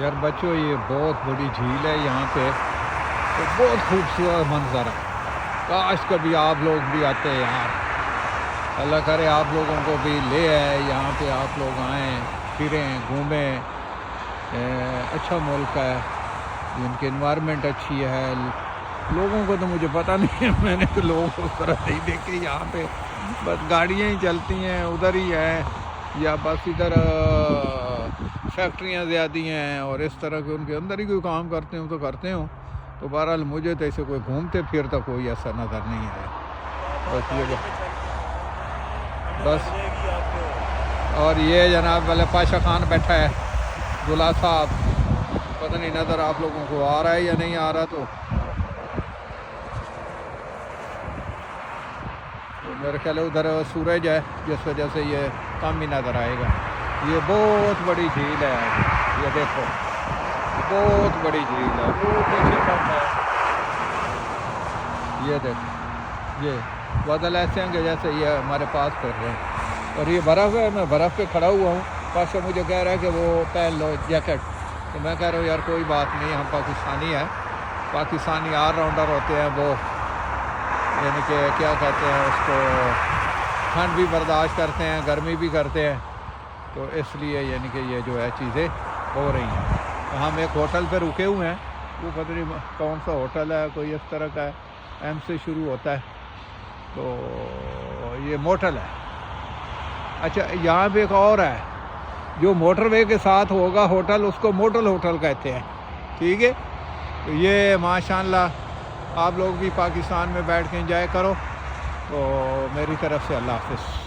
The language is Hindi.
यार बच्चों, ये बहुत बड़ी झील है यहाँ पे, तो बहुत खूबसूरत मंजर है। काश कभी आप लोग भी आते हैं यार। अल्लाह करे आप लोगों को भी ले आए यहाँ पे, आप लोग आएँ, फिरें, घूमें। अच्छा मुल्क है, इनकी इन्वायरमेंट अच्छी है। लोगों को तो मुझे पता नहीं है, मैंने तो लोगों को उस तरह नहीं देखे यहाँ पे। बस गाड़ियाँ ही चलती हैं, उधर ही है, या बस इधर फैक्ट्रियाँ ज़्यादा हैं और इस तरह के उनके अंदर ही कोई काम करते हो तो करते हो। तो बहरहाल मुझे तो ऐसे कोई घूमते फिरता कोई ऐसा नज़र नहीं आया। बस ये बस। और ये जनाब वाले पाशा खान बैठा है, दुल्हा साहब, पता नहीं नज़र आप लोगों को आ रहा है या नहीं आ रहा। तो मेरे ख्याल है उधर सूरज है, जिस वजह से ये कम ही नज़र आएगा। ये बहुत बड़ी झील है, ये देखो बहुत बड़ी झील है, वो पीछे तक है। ये देखो, ये बादल ऐसे हैं जैसे ये हमारे पास फिर रहे हैं। और ये बर्फ़ है, मैं बर्फ़ पे खड़ा हुआ हूँ। पास मुझे कह रहा है कि वो पहन लो जैकेट, तो मैं कह रहा हूँ यार कोई बात नहीं, हम पाकिस्तानी हैं, पाकिस्तानी ऑलराउंडर होते हैं वो, यानी कि क्या कहते हैं उसको, ठंड भी बर्दाश्त करते हैं, गर्मी भी करते हैं। तो इसलिए यानी कि ये जो है चीज़ें हो रही हैं। तो हम एक होटल पे रुके हुए हैं, वो पता नहीं कौन सा होटल है, कोई इस तरह का है, एम से शुरू होता है। तो ये मोटल है। अच्छा, यहाँ पे एक और है, जो मोटरवे के साथ होगा होटल, उसको मोटल होटल कहते हैं। ठीक है, तो ये माशाअल्लाह आप लोग भी पाकिस्तान में बैठ के एंजॉय करो। तो मेरी तरफ से अल्लाह हाफ़िज़।